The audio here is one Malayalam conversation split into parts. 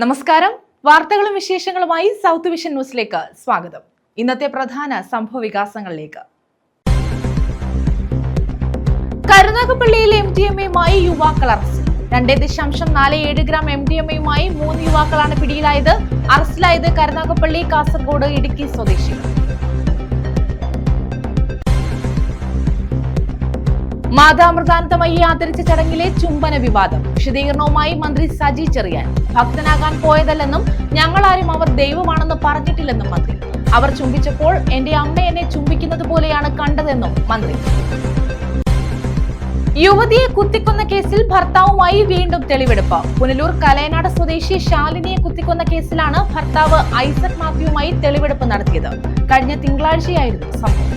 നമസ്കാരം. വാർത്തകളും വിശേഷങ്ങളുമായി സൗത്ത് വിഷൻ ന്യൂസിലേക്ക് സ്വാഗതം. ഇന്നത്തെ പ്രധാന സംഭവ വികാസങ്ങളിലേക്ക്. കരുനാഗപ്പള്ളിയിൽ MDMA-യുമായി യുവാക്കൾ അറസ്റ്റിൽ. 2.47 ഗ്രാം MDMA-യുമായി 3 യുവാക്കളാണ് പിടിയിലായത്. അറസ്റ്റിലായത് കരുനാഗപ്പള്ളി, കാസർഗോഡ്, ഇടുക്കി സ്വദേശികൾ. മാതാമൃതാനന്ദമയി ആദരിച്ച ചടങ്ങിലെ ചുംബന വിവാദം. വിശദീകരണവുമായി മന്ത്രി സജി ചെറിയാൻ. ഭക്തനാകാൻ പോയതല്ലെന്നും ഞങ്ങളാരും അവർ ദൈവമാണെന്ന് പറഞ്ഞിട്ടില്ലെന്നും മന്ത്രി. അവർ ചുംബിച്ചപ്പോൾ എന്റെ അമ്മ എന്നെ ചുംബിക്കുന്നത് പോലെയാണ് കണ്ടതെന്നും മന്ത്രി. യുവതിയെ കുത്തിക്കൊന്ന കേസിൽ ഭർത്താവുമായി വീണ്ടും തെളിവെടുപ്പ്. പുനലൂർ കലയനാട് സ്വദേശി ശാലിനിയെ കുത്തിക്കൊന്ന കേസിലാണ് ഭർത്താവ് ഐസക് മാത്യുവുമായി തെളിവെടുപ്പ് നടത്തിയത്. കഴിഞ്ഞ തിങ്കളാഴ്ചയായിരുന്നു സംഭവം.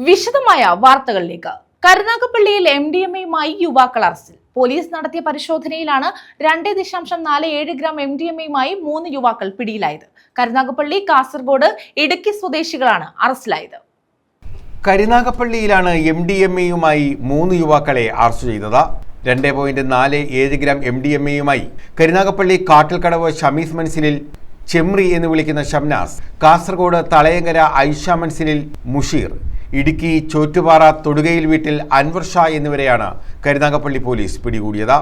വിശദമായ വാർത്തകളിലേക്ക്. കരുനാഗപ്പള്ളിയിൽ MDMA-യുമായി യുവാക്കൾ അറസ്റ്റിൽ. പോലീസ് നടത്തിയ പരിശോധനയിലാണ് 2.47 ഗ്രാം MDMA-യുമായി 3 യുവാക്കൾ പിടിയിലായത്. കരുനാഗപ്പള്ളി, കാസർഗോഡ്, ഇടുക്കി സ്വദേശികളാണ് അറസ്റ്റിലായത്. കരുനാഗപ്പള്ളിയിലാണ് MDMA-യുമായി 3 യുവാക്കളെ അറസ്റ്റ് ചെയ്തത്. 2.47 ഗ്രാം MDMA-യുമായി കരുനാഗപ്പള്ളി കാട്ടിൽക്കടവ് ഷമീസ് മൻസിലിൽ ചെമ്രി എന്ന് വിളിക്കുന്ന ഷംനാസ്, കാസർഗോഡ് തളയങ്കര ഐഷ മൻസിലിൽ മുഷീർ, ഇടുക്കി ചോറ്റുപാറ തൊടുകയിൽ വീട്ടിൽ അൻവർ ഷാ എന്നിവരെയാണ് കരുനാഗപ്പള്ളി പോലീസ് പിടികൂടിയത്.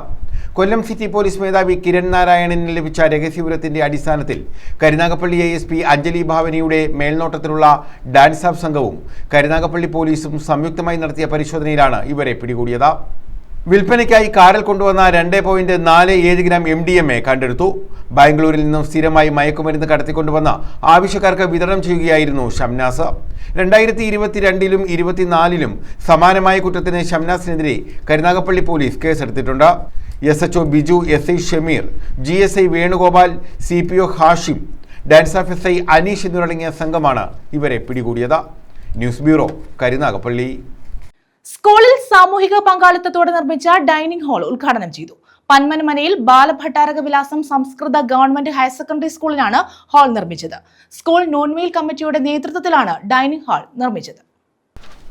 കൊല്ലം സിറ്റി പോലീസ് മേധാവി കിരൺ നാരായണന് ലഭിച്ച രഹസ്യവിവരത്തിന്റെ അടിസ്ഥാനത്തിൽ കരുനാഗപ്പള്ളി ASP അഞ്ജലി ഭാവനയുടെ മേൽനോട്ടത്തിലുള്ള ഡാൻസ് ഓഫ് സംഘവും കരുനാഗപ്പള്ളി പോലീസും സംയുക്തമായി നടത്തിയ പരിശോധനയിലാണ് ഇവരെ പിടികൂടിയത്. വിൽപ്പനയ്ക്കായി കാറിൽ കൊണ്ടുവന്ന 2.47 ഗ്രാം MDMA കണ്ടെടുത്തു. ബാംഗ്ലൂരിൽ നിന്നും സ്ഥിരമായി മയക്കുമരുന്ന് കടത്തിക്കൊണ്ടുവന്ന ആവശ്യക്കാർക്ക് വിതരണം ചെയ്യുകയായിരുന്നു ഷംനാസ്. 2022-ലും 2024-ലും സമാനമായ കുറ്റത്തിന് ഷംനാസിനെതിരെ കരുനാഗപ്പള്ളി പോലീസ് കേസെടുത്തിട്ടുണ്ട്. SHO Biju, SI Shameer, GSI Venugopal, CPO Hashim, dance of SI Aneesh എന്നിവരടങ്ങിയ സംഘമാണ് ഇവരെ പിടികൂടിയത്. News bureau, Karunagappally. സ്കൂളിൽ സാമൂഹിക പങ്കാളിത്തത്തോടെ നിർമ്മിച്ച ഡൈനിങ് ഹാൾ ഉദ്ഘാടനം ചെയ്തു. പന്മനമനയിൽ ബാലഭട്ടാരക വിലാസം സംസ്കൃത ഗവൺമെന്റ് ഹയർ സെക്കൻഡറി സ്കൂളിലാണ് ഹാൾ നിർമ്മിച്ചത്. സ്കൂൾ നോൺ മെയിൽ കമ്മിറ്റിയുടെ നേതൃത്വത്തിലാണ് ഡൈനിങ് ഹാൾ നിർമ്മിച്ചത്.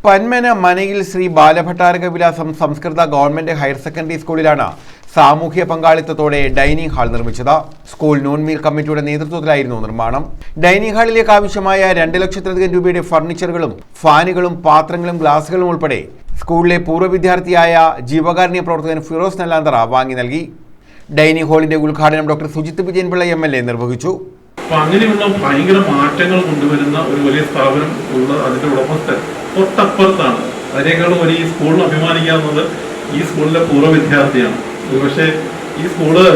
പന്മനമനയിൽ ശ്രീ ബാലഭട്ടാരക വിലാസം സംസ്കൃത ഗവൺമെന്റ് ഹയർ സെക്കൻഡറി സ്കൂളിലാണ് സാമൂഹ്യ പങ്കാളിത്തത്തോടെ ഡൈനിങ് ഹാൾ നിർമ്മിച്ചത്. സ്കൂൾ നോൺ മെയിൽ കമ്മിറ്റിയുടെ നേതൃത്വത്തിലായിരുന്നു നിർമ്മാണം. ഡൈനിങ് ഹാളിലേക്ക് ആവശ്യമായ 2 ലക്ഷത്തിലധികം രൂപയുടെ ഫർണിച്ചറുകളും ഫാനുകളും പാത്രങ്ങളും ഗ്ലാസുകളും ഉൾപ്പെടെ സ്കൂളിലെ പൂർവ്വ വിദ്യാർത്ഥിയായ ജീവകാരുണ്യ പ്രവർത്തകൻ ഫിറോസ് നെല്ലാന്തറ വാങ്ങി നൽകി. ഡൈനിങ് ഹാളിന്റെ ഉദ്ഘാടനം ഡോക്ടർ സുജിത് വിജയൻപിള്ള MLA നിർവഹിച്ചു. അങ്ങനെയുള്ള ഭയങ്കര മാറ്റങ്ങൾ കൊണ്ടുവരുന്ന ഒരു വലിയ സ്ഥാപനം ഉള്ള അതിന്റെ ഉടമസ്ഥൻ തൊട്ടപ്പുറത്താണ്. അതിനേക്കാളും ഒരു ഈ സ്കൂളിന് അഭിമാനിക്കാവുന്നത് ഈ സ്കൂളിലെ പൂർവ്വ വിദ്യാർത്ഥിയാണ്. ഒരുപക്ഷെ ഈ സ്കൂള്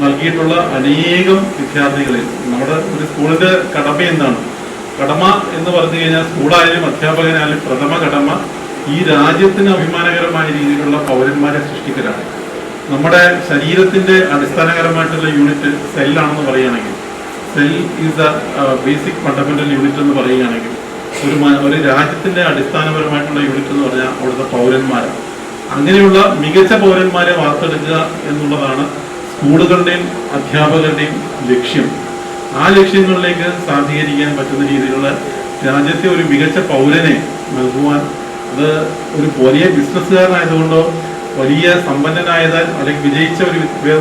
നൽകിയിട്ടുള്ള അനേകം വിദ്യാർത്ഥികളിൽ നമ്മുടെ ഒരു സ്കൂളിന്റെ കടമ എന്താണ്? കടമ എന്ന് പറഞ്ഞു കഴിഞ്ഞാൽ സ്കൂളായാലും അധ്യാപകനായാലും പ്രഥമ കടമ ഈ രാജ്യത്തിന് അഭിമാനകരമായ രീതിയിലുള്ള പൗരന്മാരെ സൃഷ്ടിക്കലാണ്. നമ്മുടെ ശരീരത്തിന്റെ അടിസ്ഥാനകരമായിട്ടുള്ള യൂണിറ്റ് സെല്ലാണെന്ന് പറയുകയാണെങ്കിൽ, cell is the basic fundamental unit എന്ന് പറയുകയാണെങ്കിൽ, ഒരു രാജ്യത്തിന്റെ അടിസ്ഥാനപരമായിട്ടുള്ള യൂണിറ്റ് എന്ന് പറഞ്ഞാൽ അവിടുത്തെ പൗരന്മാരാണ്. അങ്ങനെയുള്ള മികച്ച പൗരന്മാരെ വാർത്തെടുക്കുക എന്നുള്ളതാണ് സ്കൂളുകളുടെയും അധ്യാപകരുടെയും ലക്ഷ്യം. ആ ലക്ഷ്യങ്ങളിലേക്ക് സാധീകരിക്കാൻ പറ്റുന്ന രീതിയിലുള്ള രാജ്യത്തെ ഒരു മികച്ച പൗരനെ നൽകുവാൻ, അത് ഒരു വലിയ ബിസിനസ്സുകാരനായതുകൊണ്ടോ വലിയ സമ്പന്നനായതാൽ അല്ലെങ്കിൽ വിജയിച്ച ഒരു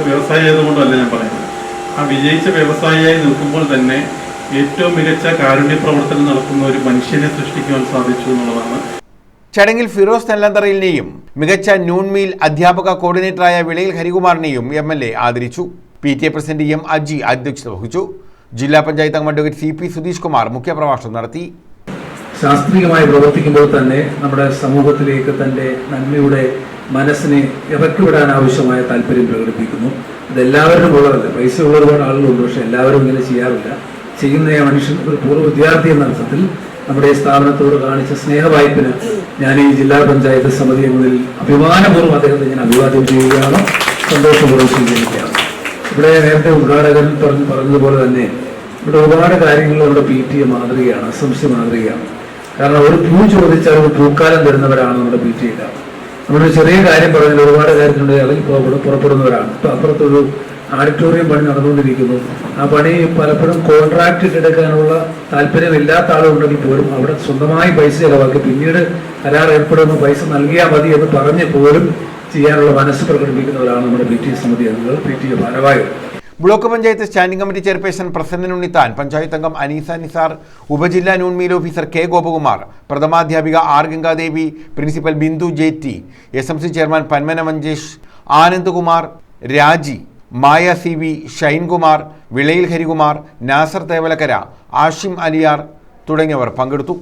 വ്യവസായി ആയതുകൊണ്ടോ അല്ല ഞാൻ പറയുന്നത്. ആ വിജയിച്ച വ്യവസായിയായി നിൽക്കുമ്പോൾ തന്നെ ഏറ്റവും മികച്ച കാരുണ്യ പ്രവർത്തനം നടത്തുന്ന ഒരു മനുഷ്യനെ സൃഷ്ടിക്കുവാൻ സാധിച്ചു എന്നുള്ളതാണ്. ചടങ്ങിൽ ഫിറോസ് നെല്ലാന്തറയിലിനെയും മികച്ച നോൺ മെയിൽ അധ്യാപക കോർഡിനേറ്ററായ വിളയിൽ ഹരികുമാറിനെയും MLA ആദരിച്ചു. PTA president M. അജി അധ്യക്ഷത വഹിച്ചു. ജില്ലാ പഞ്ചായത്ത് അംഗം അഡ്വക്കേറ്റ് CP സുധീഷ് കുമാർ മുഖ്യപ്രഭാഷണം നടത്തി. ശാസ്ത്രീയമായി പ്രവർത്തിക്കുമ്പോൾ തന്നെ നമ്മുടെ സമൂഹത്തിലേക്ക് തൻ്റെ നന്മയുടെ മനസ്സിനെ ഇറക്കിവിടാൻ ആവശ്യമായ താല്പര്യം പ്രകടിപ്പിക്കുന്നു. ഇതെല്ലാവരും ഉള്ളതല്ല, പൈസ ഉള്ള ഒരുപാട് ആളുകളുണ്ട്, പക്ഷെ എല്ലാവരും ഇങ്ങനെ ചെയ്യാറില്ല. ചെയ്യുന്ന മനുഷ്യൻ ഒരു പൂർവ്വ വിദ്യാർത്ഥി എന്ന അർത്ഥത്തിൽ നമ്മുടെ സ്ഥാപനത്തോട് കാണിച്ച സ്നേഹവായ്പിന് ഞാൻ ഈ ജില്ലാ പഞ്ചായത്ത് സമിതി അംഗങ്ങളിൽ അഭിമാനപൂർവ്വം അദ്ദേഹത്തെ ഞാൻ അഭിവാദ്യം ചെയ്യുകയാണ്, സന്തോഷപൂർവ്വം സ്വീകരിക്കുകയാണ്. ഇവിടെ നേരത്തെ ഉദ്ഘാടകൻ പറഞ്ഞതുപോലെ തന്നെ ഇവിടെ ഒരുപാട് കാര്യങ്ങൾ നമ്മുടെ PTA മാതൃകയാണ്, SMC മാതൃകയാണ്. കാരണം ഒരു പൂ ചോദിച്ചാൽ ഒരു പൂക്കാലം തരുന്നവരാണ് നമ്മുടെ PTA. നമ്മുടെ ചെറിയ കാര്യം പറഞ്ഞാൽ ഒരുപാട് കാര്യത്തിനുണ്ട് ഇറങ്ങി പുറപ്പെടുന്നവരാണ്. ഇപ്പം അപ്പുറത്തൊരു ഓഡിറ്റോറിയം പണി നടന്നുകൊണ്ടിരിക്കുന്നു. ആ പണി പലപ്പോഴും കോൺട്രാക്ട് എടുക്കാനുള്ള താല്പര്യമില്ലാത്ത ആളുണ്ടെങ്കിൽ പോലും അവിടെ സ്വന്തമായി പൈസ ചിലവാക്കി പിന്നീട് കരാർ ഏർപ്പെടുന്ന പൈസ നൽകിയാൽ മതി എന്ന് പറഞ്ഞ് പോലും ചെയ്യാനുള്ള മനസ്സ് പ്രകടിപ്പിക്കുന്നവരാണ് നമ്മുടെ PTA സമിതി അംഗങ്ങൾ, PTA ഭാരവാഹികൾ. Block panchayat standing committee chairperson Prasannan Unnithan, panchayat അംഗം അനീസ നിസാർ, ഉപജില്ലാ noon meal officer K Gopakumar, പ്രഥമാധ്യാപിക R Gangadevi, principal Bindu JT, SMC chairman Panmana Manjesh, Anandkumar, Raji, Maya CV, Shinekumar, Vilayil Harikumar, Nasar Thevalakkara, Ashim Aliyar തുടങ്ങിയവർ പങ്കെടുത്തു.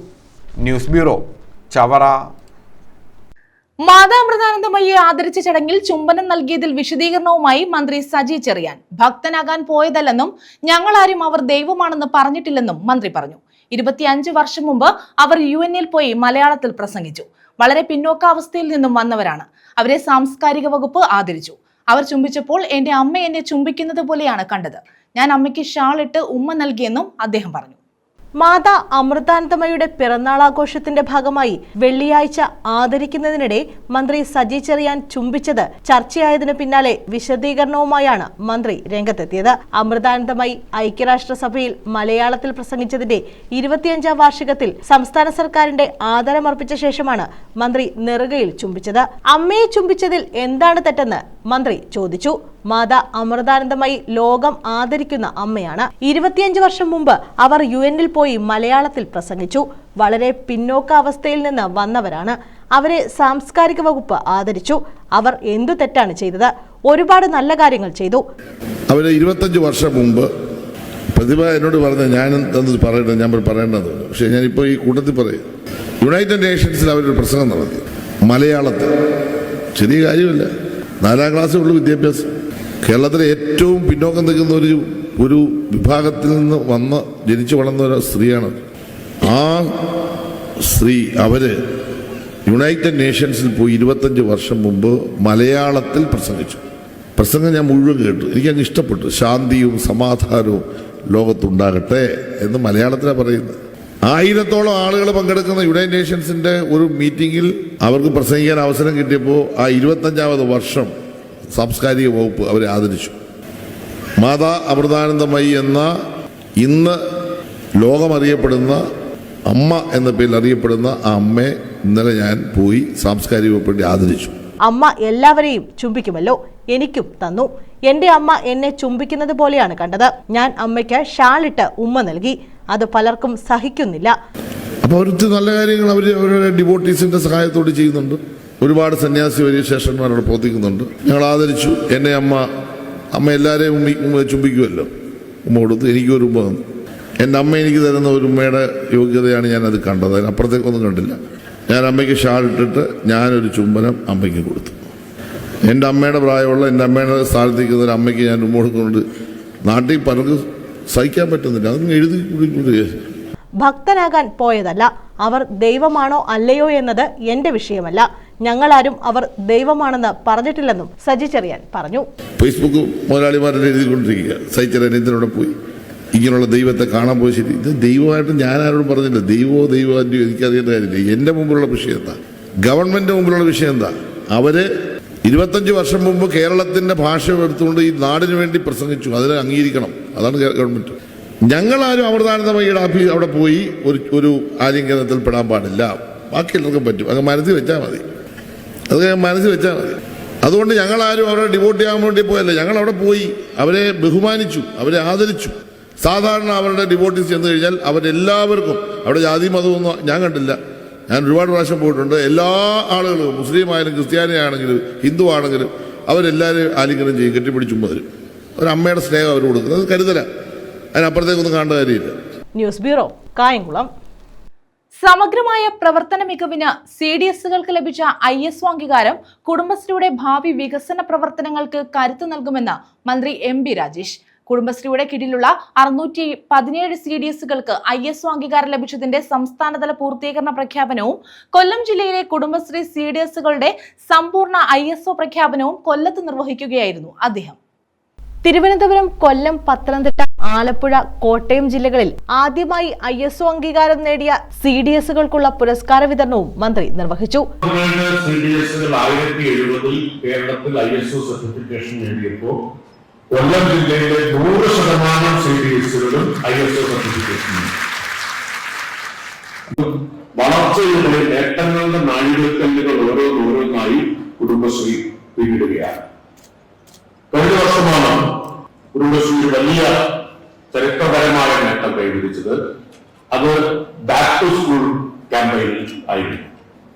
News bureau, Chavara. മാതാമൃതാനന്ദമയ്യെ ആദരിച്ച ചടങ്ങിൽ ചുംബനം നൽകിയതിൽ വിശദീകരണവുമായി മന്ത്രി സജി ചെറിയാൻ. ഭക്തനാകാൻ പോയതല്ലെന്നും ഞങ്ങളാരും അവർ ദൈവമാണെന്ന് പറഞ്ഞിട്ടില്ലെന്നും മന്ത്രി പറഞ്ഞു. 25 വർഷം മുമ്പ് അവർ UN പോയി മലയാളത്തിൽ പ്രസംഗിച്ചു. വളരെ പിന്നോക്കാവസ്ഥയിൽ നിന്നും വന്നവരാണ്. അവരെ സാംസ്കാരിക വകുപ്പ് ആദരിച്ചു. അവർ ചുംബിച്ചപ്പോൾ എന്റെ അമ്മ എന്നെ ചുംബിക്കുന്നത് പോലെയാണ് കണ്ടത്. ഞാൻ അമ്മയ്ക്ക് ഷാളിട്ട് ഉമ്മ നൽകിയെന്നും അദ്ദേഹം പറഞ്ഞു. മാതാ അമൃതാനന്ദമയുടെ പിറന്നാളാഘോഷത്തിന്റെ ഭാഗമായി വെള്ളിയാഴ്ച ആദരിക്കുന്നതിനിടെ മന്ത്രി സജി ചെറിയാൻ ചുംബിച്ചത് ചർച്ചയായതിനു പിന്നാലെ വിശദീകരണവുമായാണ് മന്ത്രി രംഗത്തെത്തിയത്. അമൃതാനന്ദമയി ഐക്യരാഷ്ട്രസഭയിൽ മലയാളത്തിൽ പ്രസംഗിച്ചതിന്റെ 25ാം വാർഷികത്തിൽ സംസ്ഥാന സർക്കാരിന്റെ ആദരമർപ്പിച്ച ശേഷമാണ് മന്ത്രി നെറുകയിൽ ചുംബിച്ചത്. അമ്മയെ ചുംബിച്ചതിൽ എന്താണ് തെറ്റെന്ന് മന്ത്രി ചോദിച്ചു. മാതാ അമൃതാനന്ദമയി ലോകം ആദരിക്കുന്ന അമ്മയാണ്. 25 വർഷം മുമ്പ് അവർ UN പോയി മലയാളത്തിൽ പ്രസംഗിച്ചു. വളരെ പിന്നോക്കാവസ്ഥയിൽ നിന്ന് വന്നവരാണ്. അവരെ സാംസ്കാരിക വകുപ്പ് ആദരിച്ചു. അവർ എന്തു തെറ്റാണ് ചെയ്തത്? ഒരുപാട് നല്ല കാര്യങ്ങൾ ചെയ്തു. അവര് 25 വർഷം മുമ്പ് പ്രതിഭ എന്നോട് പറഞ്ഞ ഞാൻ പറയേണ്ടത്, പക്ഷെ ഞാനിപ്പോൾ ഈ കൂട്ടത്തിൽ പറയും. യുണൈറ്റഡ് നേഷൻസിൽ അവരൊരു പ്രസംഗം നടത്തി മലയാളത്തിൽ. ചെറിയ കാര്യമല്ല, 4ാം ക്ലാസ്സിലുള്ള വിദ്യാഭ്യാസം. കേരളത്തിലെ ഏറ്റവും പിന്നോക്കം നിൽക്കുന്ന ഒരു വിഭാഗത്തിൽ നിന്ന് ജനിച്ചു വളർന്ന ഒരു സ്ത്രീയാണ്. ആ സ്ത്രീ അവര് യുണൈറ്റഡ് നേഷൻസിൽ പോയി 25 വർഷം മുമ്പ് മലയാളത്തിൽ പ്രസംഗിച്ചു. പ്രസംഗം ഞാൻ മുഴുവൻ കേട്ടു. എനിക്കങ്ങ് ഇഷ്ടപ്പെട്ടു. ശാന്തിയും സമാധാനവും ലോകത്തുണ്ടാകട്ടെ എന്ന് മലയാളത്തിലാണ് പറയുന്നത്. 1000-ഓളം ആളുകൾ പങ്കെടുക്കുന്ന യുണൈറ്റഡ് നേഷൻസിന്റെ ഒരു മീറ്റിംഗിൽ അവർക്ക് പ്രസംഗിക്കാൻ അവസരം കിട്ടിയപ്പോൾ ആ 25ാമത് വർഷം സാംസ്കാരിക വകുപ്പ് അവരെ ആദരിച്ചു. മാതാ അമൃതാനന്ദമയി എന്ന ഇന്ന് ലോകമറിയപ്പെടുന്ന അമ്മ എന്ന പേരിൽ അറിയപ്പെടുന്ന ആ അമ്മയെ ഇന്നലെ ഞാൻ പോയി സാംസ്കാരിക വകുപ്പിനെ ആദരിച്ചു. അമ്മ എല്ലാവരെയും ചുംബിക്കുമല്ലോ, എനിക്കും തന്നു. എന്റെ അമ്മ എന്നെ ചുംബിക്കുന്നത് പോലെയാണ് കണ്ടത്. ഞാൻ അമ്മയ്ക്ക് ഷാളിട്ട് ഉമ്മ നൽകി. അത് പലർക്കും സഹിക്കുന്നില്ല. അപ്പോൾ അവർക്ക് നല്ല കാര്യങ്ങൾ അവരുടെ ഡിവോട്ടീസിന്റെ സഹായത്തോട് ചെയ്യുന്നുണ്ട്. ഒരുപാട് സന്യാസി വലിയ ശേഷന്മാരോട് പ്രവർത്തിക്കുന്നുണ്ട്. ഞങ്ങൾ ആദരിച്ചു. എന്നെ അമ്മ എല്ലാവരെയും ചുംബിക്കുമല്ലോ, ഉമ്മ കൊടുത്തു. എനിക്കൊരു ഉമ്മ തന്നു. എൻ്റെ അമ്മ എനിക്ക് തരുന്ന ഒരു ഉമ്മയുടെ യോഗ്യതയാണ് ഞാനത് കണ്ടത്. അതിനപ്പുറത്തേക്കൊന്നും കണ്ടില്ല. ഞാൻ അമ്മയ്ക്ക് ഷാളിട്ടിട്ട് ഞാനൊരു ചുംബനം അമ്മയ്ക്ക് കൊടുത്തു. എൻ്റെ അമ്മയുടെ പ്രായമുള്ള എൻ്റെ അമ്മയുടെ സ്ഥാനത്തേക്കുന്ന ഒരു അമ്മയ്ക്ക് ഞാൻ ഉമ്മ കൊടുക്കുന്നുണ്ട്. നാട്ടിൽ പലർക്ക് സഹിക്കാൻ പറ്റുന്നില്ല. അതൊന്നും എഴുതി കൊടുക്കുന്നത്. ഭക്തനാകാൻ പോയതല്ല. അവർ ദൈവമാണോ അല്ലയോ എന്നത് എന്റെ വിഷയമല്ല. ഞങ്ങളാരും അവർ ദൈവമാണെന്ന് പറഞ്ഞിട്ടില്ലെന്നും സജി ചെറിയാൻ പറഞ്ഞു. ഫേസ്ബുക്ക് മുതലാളിമാരെല്ലാം എഴുതിക്കൊണ്ടിരിക്കുക. സഹിച്ചറിയാൻ എന്തിനോടെ പോയി ഇങ്ങനെയുള്ള ദൈവത്തെ കാണാൻ പോയി. ശരി, ഇത് ദൈവമായിട്ട് ഞാൻ ആരോടും പറഞ്ഞില്ല. ദൈവമോ എനിക്കറിയേണ്ട കാര്യമില്ല. എൻ്റെ മുമ്പിലുള്ള വിഷയം എന്താ? ഗവൺമെൻറ് മുമ്പിലുള്ള വിഷയം എന്താ? അവര് 25 വർഷം മുമ്പ് കേരളത്തിൻ്റെ ഭാഷ എടുത്തുകൊണ്ട് ഈ നാടിന് വേണ്ടി പ്രസംഗിച്ചു. അതിനെ അംഗീകരിക്കണം. അതാണ് ഗവൺമെൻറ്. ഞങ്ങളാരും അമൃതാനന്ദമയ്യയുടെ അവിടെ പോയി ഒരു ആലിംഗനത്തിൽ പെടാൻ പാടില്ല. ബാക്കി എല്ലാവർക്കും പറ്റും. അത് മനസ്സിൽ വെച്ചാൽ മതി. അതുകൊണ്ട് ഞങ്ങളാരും അവരെ ഡിവോട്ട് ചെയ്യാൻ വേണ്ടി പോയല്ല. ഞങ്ങൾ അവിടെ പോയി അവരെ ബഹുമാനിച്ചു, അവരെ ആദരിച്ചു. സാധാരണ അവരുടെ ഡിവോട്ടീസ് ചെന്ന് കഴിഞ്ഞാൽ അവരെല്ലാവർക്കും അവിടെ ജാതി മതമൊന്നും ഞാൻ കണ്ടില്ല. ഞാൻ ഒരുപാട് പ്രാവശ്യം പോയിട്ടുണ്ട്. എല്ലാ ആളുകളും മുസ്ലിം ആയാലും ക്രിസ്ത്യാനി ആണെങ്കിലും ഹിന്ദു ആണെങ്കിലും അവരെല്ലാവരും ആലിംഗനം ചെയ്യും, കെട്ടിപ്പിടിച്ചും വരും. ഒരമ്മയുടെ സ്നേഹം അവർ കൊടുക്കുന്നത് അത് കരുതല. അതിനപ്പുറത്തേക്കൊന്നും കാണേണ്ട കാര്യമില്ല. News bureau, Kayamkulam. സമഗ്രമായ പ്രവർത്തന മികവിന് CDSകൾക്ക് ലഭിച്ച ISO അംഗീകാരം കുടുംബശ്രീയുടെ ഭാവി വികസന പ്രവർത്തനങ്ങൾക്ക് കരുത്ത് നൽകുമെന്ന് മന്ത്രി MB രാജേഷ്. കുടുംബശ്രീയുടെ കീഴിലുള്ള 617 CDSകൾക്ക് ISO അംഗീകാരം ലഭിച്ചതിന്റെ സംസ്ഥാനതല പൂർത്തീകരണ പ്രഖ്യാപനവും കൊല്ലം ജില്ലയിലെ കുടുംബശ്രീ CDSകളുടെ സമ്പൂർണ്ണ ISO പ്രഖ്യാപനവും കൊല്ലത്ത് നിർവഹിക്കുകയായിരുന്നു അദ്ദേഹം. തിരുവനന്തപുരം, കൊല്ലം, പത്തനംതിട്ട, ആലപ്പുഴ, കോട്ടയം ജില്ലകളിൽ ആദ്യമായി ISO അംഗീകാരം നേടിയ CDSകൾക്കുള്ള പുരസ്കാര വിതരണവും മന്ത്രി നിർവഹിച്ചു. കേരളത്തിൽ ISO സർട്ടിഫിക്കേഷൻ നേടിയപ്പോൾ കൊല്ലം ജില്ലയിലെ 100% CDSകളും ISO സർട്ടിഫിക്കേഷൻ. വളർച്ചയുടെ നേട്ടങ്ങളുടെ നാഴികക്കല്ലുകൾ ഓരോന്നായി കുടുംബശ്രീ പിന്നിടുകയാണ്. കഴിഞ്ഞ വർഷമാണ് കുടുംബശ്രീ വലിയ ചരിത്രപരമായ നേട്ടം കൈവരിച്ചത്. അത് ബാക്ക് ടു സ്കൂൾ ക്യാമ്പയിനിൽ ആയിരുന്നു.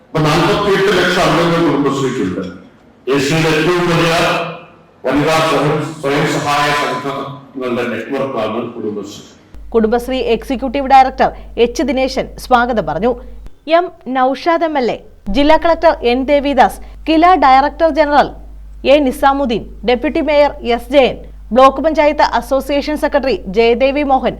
അപ്പൊ 48 ലക്ഷം അംഗങ്ങൾ കുടുംബശ്രീക്കുണ്ട്. ഏഷ്യയിലെ ഏറ്റവും വലിയ വനിതാ സ്വയം സഹായ സംഘങ്ങളുടെ നെറ്റ്വർക്കാണ് Kudumbashree. Kudumbashree executive director H Dineshan സ്വാഗതം പറഞ്ഞു. എം നൌഷാദ് MLA, ജില്ലാ collector N Devidas, Kila director general A Nizamuddin, deputy mayor S Jayan, block panchayat association secretary Jayadevi Mohan,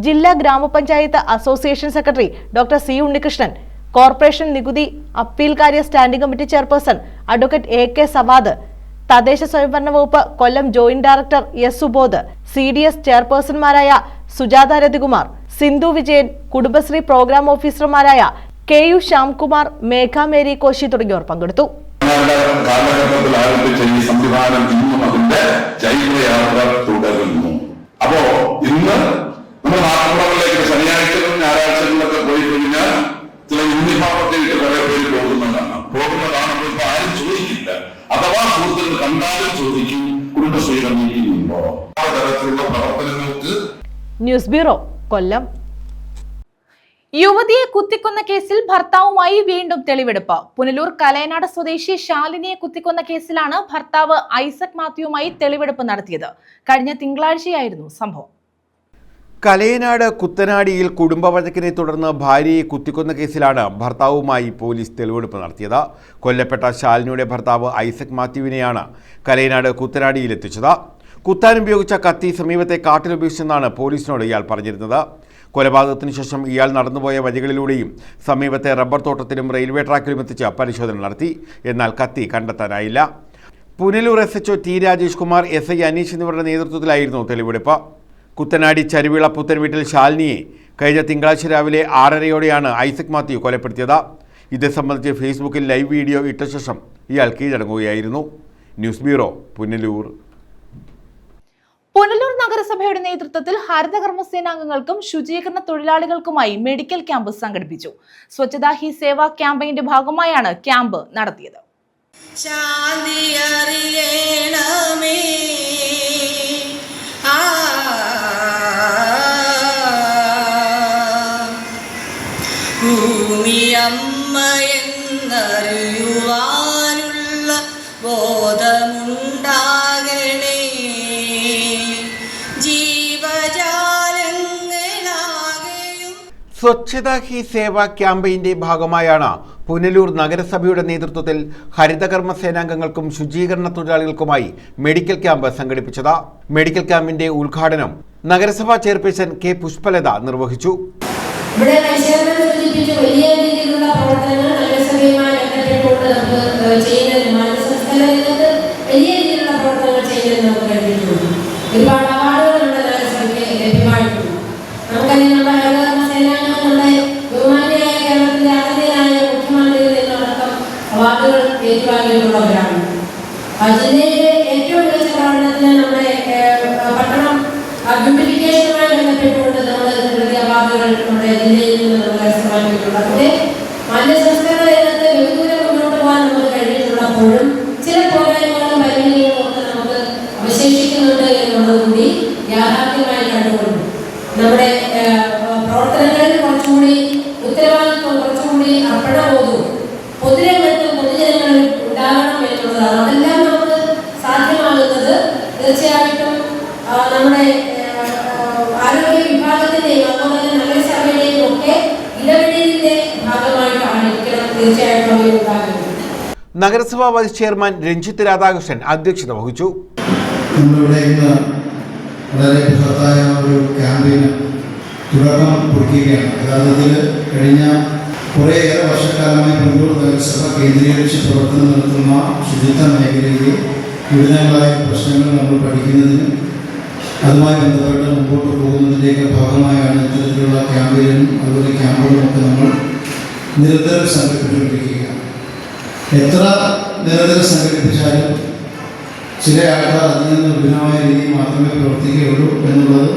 ജില്ലാ grama panchayat association secretary doctor C Unnikrishnan, corporation നികുതി അപ്പീൽ കാര്യ standing committee chairperson advocate AK Savad, തദ്ദേശ സ്വയംഭരണ വകുപ്പ് Kollam joint director S Subodh, CDS ചെയർപേഴ്സൺമാരായ സുജാത രതികുമാർ, സിന്ധു വിജയൻ, കുടുംബശ്രീ പ്രോഗ്രാം ഓഫീസർമാരായ KU ശ്യാംകുമാർ, മേഘ മേരി കോശി തുടങ്ങിയവർ പങ്കെടുത്തു. കാലഘട്ടത്തിൽ ആരംഭിച്ച ഈ സംവിധാനം ഇന്നും അതിന്റെ ജൈവയാത്ര തുടരുന്നു. അപ്പോ ഇന്ന് നമ്മുടെ നാട്ടുകളിലേക്ക് ശനിയാഴ്ചകളും ഞായറാഴ്ചകളിലൊക്കെ പോയി കഴിഞ്ഞാൽ ചില യൂണിഫോമൊക്കെ ഇട്ട് കുറെ പേര് പോകുന്നതാണ്. ഇപ്പൊ ആരും ചോദിക്കില്ല. അഥവാ സുഹൃത്തുക്കൾ കണ്ടാലും ചോദിക്കും കുടുംബശ്രീയുടെ മീറ്റിംഗ് ഉണ്ടോ. ആ തരത്തിലുള്ള പ്രവർത്തനങ്ങൾക്ക്. ന്യൂസ് ബ്യൂറോ, കൊല്ലം. യുവതിയെ കുത്തിക്കൊന്ന കേസിൽ ഭർത്താവുമായി വീണ്ടും തെളിവെടുപ്പ്. പുനലൂർ കലയനാട് സ്വദേശി ശാലിനിയെ കുത്തിക്കൊന്ന കേസിലാണ് ഭർത്താവ് ഐസക് മാത്യുവുമായി തെളിവെടുപ്പ് നടത്തിയത്. കഴിഞ്ഞ തിങ്കളാഴ്ചയായിരുന്നു സംഭവം. കലയനാട് കുത്തനാടിയിൽ കുടുംബവഴക്കിനെ തുടർന്ന് ഭാര്യയെ കുത്തിക്കൊന്ന കേസിലാണ് ഭർത്താവുമായി പോലീസ് തെളിവെടുപ്പ് നടത്തിയത്. കൊല്ലപ്പെട്ട ശാലിനിയുടെ ഭർത്താവ് ഐസക് മാത്യുവിനെയാണ് കലയനാട് കുത്തനാടിയിൽ എത്തിച്ചത്. കുത്താൻ ഉപയോഗിച്ച കത്തി സമീപത്തെ കാട്ടിലുപയോഗിച്ചെന്നാണ് പോലീസിനോട് ഇയാൾ പറഞ്ഞിരുന്നത്. കൊലപാതകത്തിന് ശേഷം ഇയാൾ നടന്നുപോയ വഴികളിലൂടെയും സമീപത്തെ റബ്ബർ തോട്ടത്തിലും റെയിൽവേ ട്രാക്കിലും എത്തിച്ച് പരിശോധന നടത്തി. എന്നാൽ കത്തി കണ്ടെത്താനായില്ല. Punalur SHO T Rajesh Kumar, SI Aneesh എന്നിവരുടെ നേതൃത്വത്തിലായിരുന്നു തെളിവെടുപ്പ്. കുത്തനാടി ചരുവിള പുത്തൻ വീട്ടിൽ ശാലിനിയെ കഴിഞ്ഞ തിങ്കളാഴ്ച രാവിലെ 6:30യോടെയാണ് ഐസക് മാത്യു കൊലപ്പെടുത്തിയത്. ഇത് സംബന്ധിച്ച് ഫേസ്ബുക്കിൽ ലൈവ് വീഡിയോ ഇട്ട ശേഷം ഇയാൾ കീഴടങ്ങുകയായിരുന്നു. News bureau, Punalur. പുനലൂർ നഗരസഭയുടെ നേതൃത്വത്തിൽ ഹരിതകർമ്മസേനാംഗങ്ങൾക്കും ശുചീകരണ തൊഴിലാളികൾക്കുമായി മെഡിക്കൽ ക്യാമ്പ് സംഘടിപ്പിച്ചു. സ്വച്ഛതാ ഹി സേവ ക്യാമ്പയിന്റെ ഭാഗമായാണ് ക്യാമ്പ് നടത്തിയത്. സ്വച്ഛതാ ഹി സേവ ക്യാമ്പയിന്റെ ഭാഗമായാണ് പുനലൂർ നഗരസഭയുടെ നേതൃത്വത്തിൽ ഹരിതകർമ്മ സേനാംഗങ്ങൾക്കും ശുചീകരണ തൊഴിലാളികൾക്കുമായി മെഡിക്കൽ ക്യാമ്പ് സംഘടിപ്പിച്ചത്. മെഡിക്കൽ ക്യാമ്പിന്റെ ഉദ്ഘാടനം നഗരസഭാ ചെയർപേഴ്സൺ K പുഷ്പലത നിർവഹിച്ചു. ഇവിടെ വലിയ രീതിയിലുള്ള പ്രവർത്തനങ്ങൾ നഗരസഭയുമായി ബന്ധപ്പെട്ടുകൊണ്ട് നമുക്ക് ചെയ്യുന്നതിന് വലിയ രീതിയിലുള്ള പ്രവർത്തനങ്ങൾ ചെയ്യുന്നതിന് നമുക്ക് കഴിഞ്ഞിട്ടുണ്ട്. ഒരുപാട് അവാർഡുകൾ നമ്മുടെ നഗരസഭയ്ക്ക് ലഭ്യമായിട്ടുണ്ട്. നമുക്കറിയാം, നമ്മുടെ ഹരിതകർമ്മ സേനാംഗങ്ങൾ നമ്മുടെ ബഹുമാന്യനായ കേരളത്തിന്റെ ആദ്യനായ മുഖ്യമന്ത്രിയിൽ നിന്നടക്കം അവാർഡുകൾ ഏറ്റുവാങ്ങിയിട്ടുള്ളവരാണ്. ജില്ലയിലെ ഏറ്റവും മികച്ച പ്രവർത്തനത്തിന് നമ്മുടെ പട്ടണം ബ്യൂട്ടിഫിക്കേഷനുമായി ബന്ധപ്പെട്ടുകൊണ്ട് നമ്മൾ അവാർഡുകൾ നമ്മുടെ ജില്ലയിൽ നിന്ന് നമ്മൾ കരസ്ഥമാക്കിയിട്ടുണ്ട്. അതിന്റെ മാലിന്യസംസ്കരണ രംഗത്ത് ബഹുദൂരം മുന്നോട്ട് പോകാൻ നമുക്ക് കഴിഞ്ഞിട്ടുള്ളപ്പോഴും ചില പോരായ്മകളും പരിമിതികളും ഒക്കെ നമുക്ക് അവശേഷിക്കുന്നുണ്ട് എന്നുള്ളത് കൂടി യാഥാർത്ഥ്യമായി കണ്ടുകൊണ്ട് നമ്മുടെ പ്രവർത്തനങ്ങളിൽ കുറച്ചുകൂടി ഉത്തരവാദിത്വം, കുറച്ചുകൂടി അർപ്പണബോധവും പൊതുരംഗത്തും പൊതുജനങ്ങളിൽ ഉണ്ടാകണം എന്നുള്ളതാണ്. അതെല്ലാം നമുക്ക് സാധ്യമാകുന്നത് തീർച്ചയായിട്ടും നമ്മുടെ ആരോഗ്യ വിഭാഗത്തിന്റെയും അതുപോലെ തന്നെ നഗരസഭയുടെയും ഒക്കെ ഇടപെടലിന്റെ ഭാഗമായിട്ടായിരിക്കണം തീർച്ചയായിട്ടും ഉണ്ടാകുന്നത്. നഗരസഭാ വൈസ് ചെയർമാൻ രഞ്ജിത്ത് രാധാകൃഷ്ണൻ അധ്യക്ഷത വഹിച്ചു. നമ്മളിവിടെ ഇന്ന് വളരെ ബൃഹത്തായ ഒരു ക്യാമ്പയിന് തുടക്കം കുറിക്കുകയാണ്. യഥാർത്ഥത്തിൽ കഴിഞ്ഞ കുറേയേറെ വർഷക്കാലമായി പുനലൂർ നഗരസഭ കേന്ദ്രീകരിച്ച് പ്രവർത്തനം നടത്തുന്ന ശുചിത്വ മേഖലയിലെ വിവിധങ്ങളായ പ്രശ്നങ്ങൾ നമ്മൾ പഠിക്കുന്നതിനും അതുമായി ബന്ധപ്പെട്ട് മുമ്പോട്ട് പോകുന്നതിൻ്റെയൊക്കെ ഭാഗമായാണ് ഇത്തരത്തിലുള്ള ക്യാമ്പയിനും അതുപോലെ ക്യാമ്പുകളുമൊക്കെ നമ്മൾ നിരന്തരം സംഘടിപ്പിച്ചുകൊണ്ടിരിക്കുകയാണ്. എത്ര നിരന്തരം സംഘടിപ്പിച്ചാലും ചില ആൾക്കാർ അതിൽ നിന്ന് വിഭിന്നമായ രീതിയിൽ മാത്രമേ പ്രവർത്തിക്കുകയുള്ളൂ എന്നുള്ളത്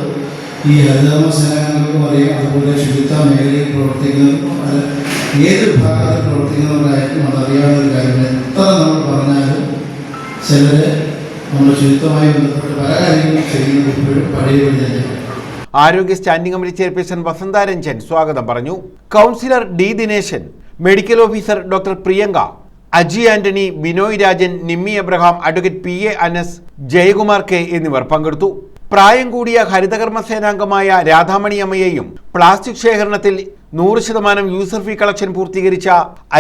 ഈ ഹരിതകർമ്മ സേനാംഗങ്ങൾക്കും അറിയാം. അതുപോലെ ശുചിത്വ മേഖലയിൽ പ്രവർത്തിക്കുന്നവർക്കും അത് ഏത് വിഭാഗത്തിൽ പ്രവർത്തിക്കുന്നവരായിരിക്കും അതറിയാവുന്ന ഒരു കാര്യമാണ്. എത്ര നമ്മൾ പറഞ്ഞാലും ചിലർ നമ്മൾ ശുചിത്വമായി ബന്ധപ്പെട്ട് പല കാര്യങ്ങളും ചെയ്യുന്നത് ഇപ്പോഴും പഴയപടി തന്നെയാണ്. ആരോഗ്യ സ്റ്റാൻഡിംഗ് കമ്മിറ്റി ചെയർപേഴ്സൺ വസന്ത രഞ്ജൻ സ്വാഗതം പറഞ്ഞു. Councillor D Dineshan, medical officer doctor Priyanka, Aji Antony, Binoy Rajan, Nimmi Abraham, advocate P A Anas, Jayakumar K എന്നിവർ പങ്കെടുത്തു. പ്രായം കൂടിയ ഹരിതകർമ്മ സേനാംഗമായ രാധാമണി അമ്മയെയും പ്ലാസ്റ്റിക് ശേഖരണത്തിൽ 100% യൂസർ ഫീ കളക്ഷൻ പൂർത്തീകരിച്ച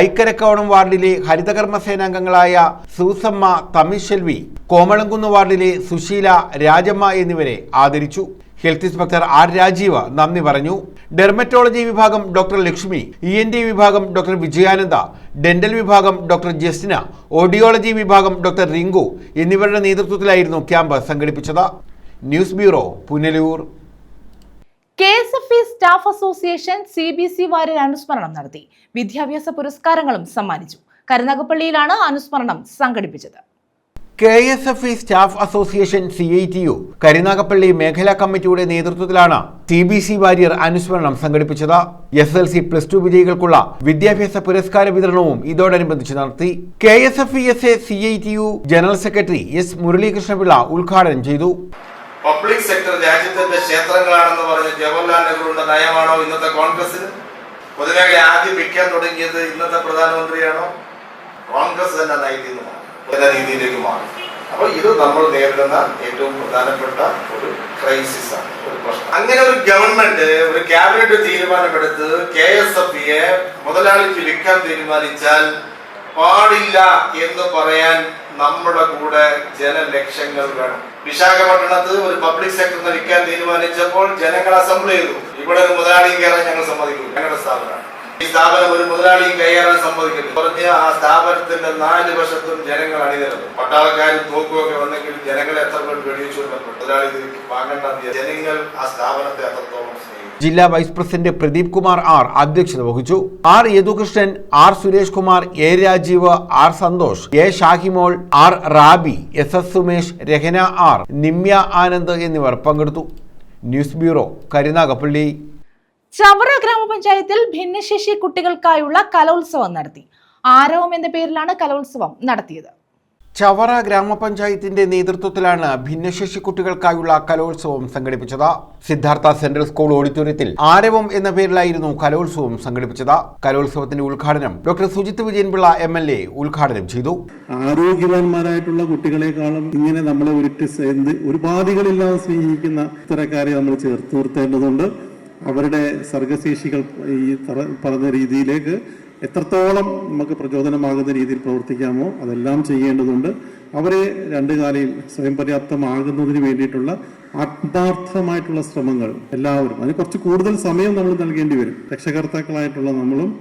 ഐക്കരക്കോണം വാർഡിലെ ഹരിതകർമ്മ സേനാംഗങ്ങളായ സൂസമ്മ, തമിഴ്ശെൽവി, കോമളംകുന്ന് വാർഡിലെ സുശീല, രാജമ്മ എന്നിവരെ ആദരിച്ചു. ഹെൽത്ത് ഇൻസ്പെക്ടർ ആർ രാജീവ് നന്ദി പറഞ്ഞു. ഡെർമറ്റോളജി വിഭാഗം ഡോക്ടർ ലക്ഷ്മി, ENT വിഭാഗം ഡോക്ടർ വിജയാനന്ദ, ഡെന്റൽ വിഭാഗം ഡോക്ടർ ജസ്റ്റിന, ഓഡിയോളജി വിഭാഗം ഡോക്ടർ റിങ്കു എന്നിവരുടെ നേതൃത്വത്തിലായിരുന്നു ക്യാമ്പ് സംഘടിപ്പിച്ചത്. News bureau, Punalur. KSFE staff association CBC Warrier അനുസ്മരണം നടത്തി. വിദ്യാഭ്യാസ പുരസ്കാരങ്ങളും സമ്മാനിച്ചു. കരുനാഗപ്പള്ളിയിലാണ് അനുസ്മരണം സംഘടിപ്പിച്ചത്. KSFE staff association CITU Karunagappally മേഖലാ കമ്മിറ്റിയുടെ നേതൃത്വത്തിലാണ് CBC വാര്യർ അനുസ്മരണം സംഘടിപ്പിച്ചത്. SLC +2 വിജയികൾക്കുള്ള വിദ്യാഭ്യാസ പുരസ്കാര വിതരണവും ഇതോടനുബന്ധിച്ച് നടത്തി. KSFE-SA CITU general secretary S Muralikrishnapillai ഉദ്ഘാടനം ചെയ്തു. പബ്ലിക് സെക്ടർ രാജ്യത്തിന്റെ ക്ഷേത്രങ്ങളാണെന്ന് പറഞ്ഞ ജവഹർലാൽ നെഹ്റുവിന്റെ നയമാണോ ഇന്നത്തെ കോൺഗ്രസിന്? പൊതുമേഖല ആദ്യം വിൽക്കാൻ തുടങ്ങിയത് ഇന്നത്തെ പ്രധാനമന്ത്രിയാണോ? കോൺഗ്രസ് തന്നെ നയിക്കുന്നു രീതിയിലേക്ക് മാറി. അപ്പോൾ ഇത് നമ്മൾ നേരിടുന്ന ഏറ്റവും പ്രധാനപ്പെട്ട ഒരു ക്രൈസിസ് ആണ്, ഒരു പ്രശ്നം. അങ്ങനെ ഒരു ഗവൺമെന്റ്, ഒരു ക്യാബിനറ്റ് തീരുമാനമെടുത്ത് KSFE-യെ മുതലാളിക്ക് വിൽക്കാൻ തീരുമാനിച്ചാൽ പാടില്ല എന്ന് പറയാൻ നമ്മുടെ കൂടെ ജനലക്ഷങ്ങൾ വേണം. വിശാഖപട്ടണത്ത് ഒരു പബ്ലിക് സെക്ടറിനെ വിൽക്കാൻ തീരുമാനിച്ചപ്പോൾ ജനങ്ങൾ അസംബ്ലി ചെയ്തു. ഇവിടെ ഒരു മുതലാളിയും കയറാൻ ഞങ്ങൾ സമ്മതിക്കുന്നു. ഞങ്ങളുടെ സ്ഥാപനമാണ് ഈ സ്ഥാപനം, ഒരു മുതലാളിയും കയറാൻ സമ്മതിക്കുന്നു പറഞ്ഞ് ആ സ്ഥാപനത്തിന്റെ 4 വശത്തും ജനങ്ങൾ അണിനിരന്നു. പട്ടാളക്കാരും തോക്കുമൊക്കെ വന്നെങ്കിൽ ജനങ്ങളെ എത്ര പേർ വെടിവെച്ചു മുതലാളി വാങ്ങേണ്ട. ജനങ്ങൾ ആ സ്ഥാപനത്തെ അത്രത്തോളം സ്നേഹിക്കും. ജില്ലാ vice president Pradeep Kumar R അധ്യക്ഷത വഹിച്ചു. R Yadukrishnan, R Suresh Kumar, A Rajeev, R Santhosh, A ഷാഹിമോൾ, R rabi, SS Sumesh, Rahana R, Nimya Anand എന്നിവർ പങ്കെടുത്തു. News bureau, Karunagappally. ചവറ ഗ്രാമപഞ്ചായത്തിൽ ഭിന്നശേഷി കുട്ടികൾക്കായുള്ള കലോത്സവം നടത്തി. ആരവം എന്ന പേരിലാണ് കലോത്സവം നടത്തിയത്. ചവറ ഗ്രാമപഞ്ചായത്തിന്റെ നേതൃത്വത്തിലാണ് ഭിന്നശേഷി കുട്ടികൾക്കായുള്ള കലോത്സവം സംഘടിപ്പിച്ചത്. സിദ്ധാർത്ഥ സെൻട്രൽ സ്കൂൾ ഓഡിറ്റോറിയത്തിൽ ആരവം എന്ന പേരിലായിരുന്നു കലോത്സവം സംഘടിപ്പിച്ചത്. കലോത്സവത്തിന്റെ ഉദ്ഘാടനം ഡോക്ടർ സുജിത് വിജയൻപിള്ള MLA ഉദ്ഘാടനം ചെയ്തു. ആരോഗ്യവാന്മാരായിട്ടുള്ള കുട്ടികളെക്കാളും ഇങ്ങനെ നമ്മളെ ഒരു ബാധികളില്ലാതെ സ്നേഹിക്കുന്ന ഇത്തരക്കാരെ നമ്മൾ ചേർത്ത് നിർത്തേണ്ടതുണ്ട്. അവരുടെ സർഗശേഷികൾ ഈ പറഞ്ഞ രീതിയിലേക്ക് എത്രത്തോളം നമുക്ക് പ്രചോദനമാകുന്ന രീതിയിൽ പ്രവർത്തിക്കാമോ അതെല്ലാം ചെയ്യേണ്ടതുണ്ട്. അവരെ 2 കാലയിൽ സ്വയം പര്യാപ്തമാകുന്നതിന് വേണ്ടിയിട്ടുള്ള ആത്മാർത്ഥമായിട്ടുള്ള ശ്രമങ്ങൾ എല്ലാവരും, അതിന് കുറച്ച് കൂടുതൽ സമയം നമ്മൾ നൽകേണ്ടി വരും. രക്ഷകർത്താക്കളായിട്ടുള്ള നമ്മളും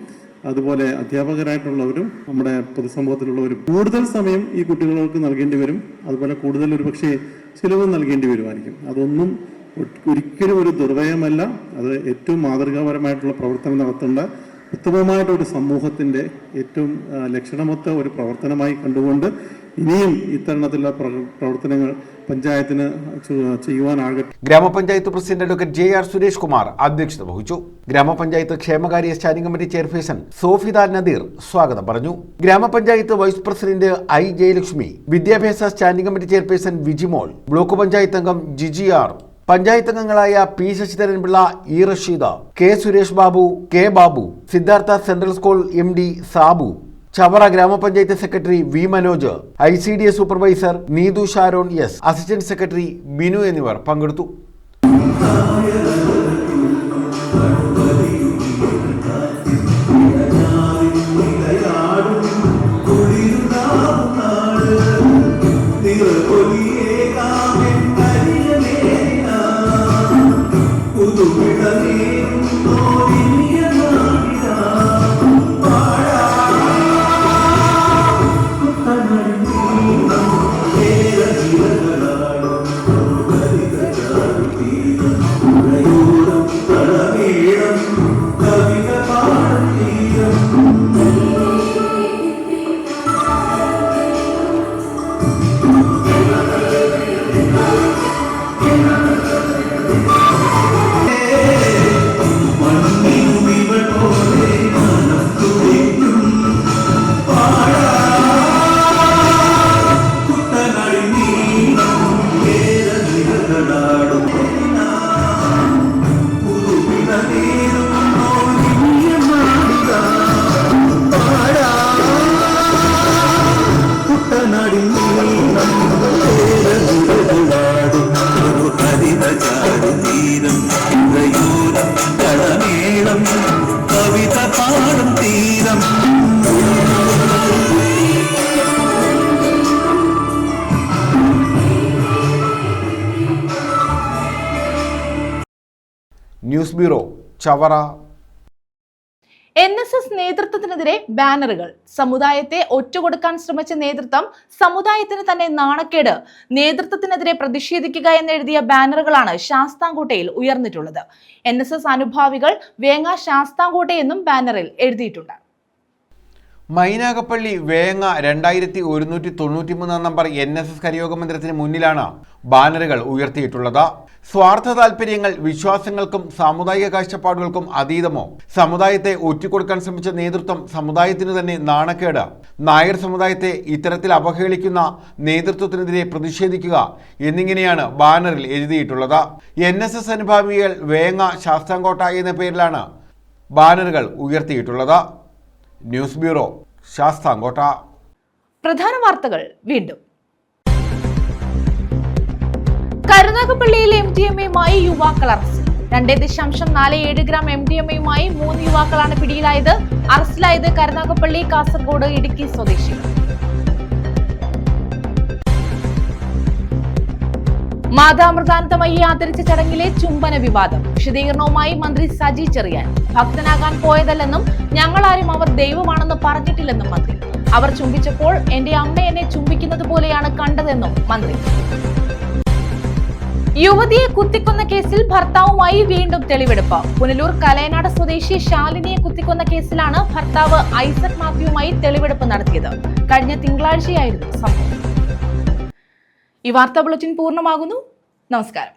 അതുപോലെ അധ്യാപകരായിട്ടുള്ളവരും നമ്മുടെ പൊതുസമൂഹത്തിലുള്ളവരും കൂടുതൽ സമയം ഈ കുട്ടികൾക്ക് നൽകേണ്ടി വരും. അതുപോലെ കൂടുതൽ ഒരു പക്ഷേ ചിലവ് നൽകേണ്ടി വരുമായിരിക്കും. അതൊന്നും ഒരിക്കലും ഒരു ദുർവ്യയമല്ല. അത് ഏറ്റവും മാതൃകാപരമായിട്ടുള്ള പ്രവർത്തനം നടത്തേണ്ട ഉത്തമമായിട്ടൊരു സമൂഹത്തിന്റെ ഏറ്റവും ലക്ഷണമൊത്ത ഒരു പ്രവർത്തനമായി കണ്ടുകൊണ്ട് ഇനിയും ഇത്തരണത്തിലുള്ള പ്രവർത്തനങ്ങൾ പഞ്ചായത്തിന് ചെയ്യുവാനാകട്ടെ. Grama panchayat president doctor JR Suresh Kumar അധ്യക്ഷത വഹിച്ചു. ഗ്രാമപഞ്ചായത്ത് ക്ഷേമകാര്യ standing committee chairperson Sophida Nadeer സ്വാഗതം പറഞ്ഞു. Grama panchayat vice president I Jayalakshmi, വിദ്യാഭ്യാസ standing committee chairperson Vijimol, block panchayat അംഗം ജിജി R, പഞ്ചായത്ത് അംഗങ്ങളായ P Sasidharan Pillai, E Rasheeda, K Suresh Babu, K Babu, Siddhartha central school MD Sabu, Chavara grama panchayat secretary V Manoj, ICDS supervisor Neethu Sharon S, assistant secretary Binu എന്നിവർ പങ്കെടുത്തു. ും ന്യൂസ് ബ്യൂറോ, ചവറ. NSS നേതൃത്വത്തിനെതിരെ ബാനറുകൾ. സമുദായത്തെ ഒറ്റുകൊടുക്കാൻ ശ്രമിച്ച നേതൃത്വം സമുദായത്തിന് തന്നെ നാണക്കേട്. നേതൃത്വത്തിനെതിരെ പ്രതിഷേധിക്കുക എന്നെഴുതിയ ബാനറുകളാണ് ശാസ്താംകോട്ടയിൽ ഉയർന്നിട്ടുള്ളത്. NSS അനുഭാവികൾ വേങ്ങ ശാസ്താംകോട്ടയെന്നും ബാനറിൽ എഴുതിയിട്ടുണ്ട്. മൈനാഗപ്പള്ളി വേങ്ങ 2193 നമ്പർ NSS കരയോഗ മന്ദിരത്തിന് മുന്നിലാണ് ബാനറുകൾ ഉയർത്തിയിട്ടുള്ളത്. സ്വാർത്ഥ താൽപര്യങ്ങൾ, വിശ്വാസങ്ങൾക്കും സാമുദായിക കാഴ്ചപ്പാടുകൾക്കും അതീതമോ, സമുദായത്തെ ഒറ്റുകൊടുക്കാൻ ശ്രമിച്ച നേതൃത്വം സമുദായത്തിനു തന്നെ നാണക്കേട്, നായർ സമുദായത്തെ ഇത്തരത്തിൽ അവഹേളിക്കുന്ന നേതൃത്വത്തിനെതിരെ പ്രതിഷേധിക്കുക എന്നിങ്ങനെയാണ് ബാനറിൽ എഴുതിയിട്ടുള്ളത്. NSS അനുഭാവികൾ വേങ്ങ ശാസ്താംകോട്ട എന്ന പേരിലാണ് ബാനറുകൾ ഉയർത്തിയിട്ടുള്ളത്. News bureau, Sasthamkotta. പ്രധാന വാർത്തകൾ വീണ്ടും. കരുനാഗപ്പള്ളിയിലെ MDMAയുമായി യുവാക്കൾ അറസ്റ്റിൽ. 2.47 ഗ്രാം MDMAയുമായി 3 യുവാക്കളാണ് പിടിയിലായത്. അറസ്റ്റിലായത് കരുനാഗപ്പള്ളി, കാസർഗോഡ്, ഇടുക്കി സ്വദേശികൾ. മാതാമൃതാനന്ദമയി ആദരിച്ച ചടങ്ങിലെ ചുംബന വിവാദം. വിശദീകരണവുമായി മന്ത്രി സജി ചെറിയാൻ. ഭക്തനാകാൻ പോയതല്ലെന്നും ഞങ്ങളാരും അവർ ദൈവമാണെന്ന് പറഞ്ഞിട്ടില്ലെന്നും മന്ത്രി. അവർ ചുംബിച്ചപ്പോൾ എന്റെ അമ്മ എന്നെ ചുംബിക്കുന്നത് പോലെയാണ് കണ്ടതെന്നും മന്ത്രി. യുവതിയെ കുത്തിക്കൊന്ന കേസിൽ ഭർത്താവുമായി വീണ്ടും തെളിവെടുപ്പ്. പുനലൂർ കലയനാട് സ്വദേശി ശാലിനിയെ കുത്തിക്കൊന്ന കേസിലാണ് ഭർത്താവ് ഐസക് മാത്യുവുമായി തെളിവെടുപ്പ് നടത്തിയത്. കഴിഞ്ഞ തിങ്കളാഴ്ചയായിരുന്നു സംഭവം. ഈ വാർത്താ ബുള്ളറ്റിൻ പൂർണ്ണമാകുന്നു. നമസ്കാരം.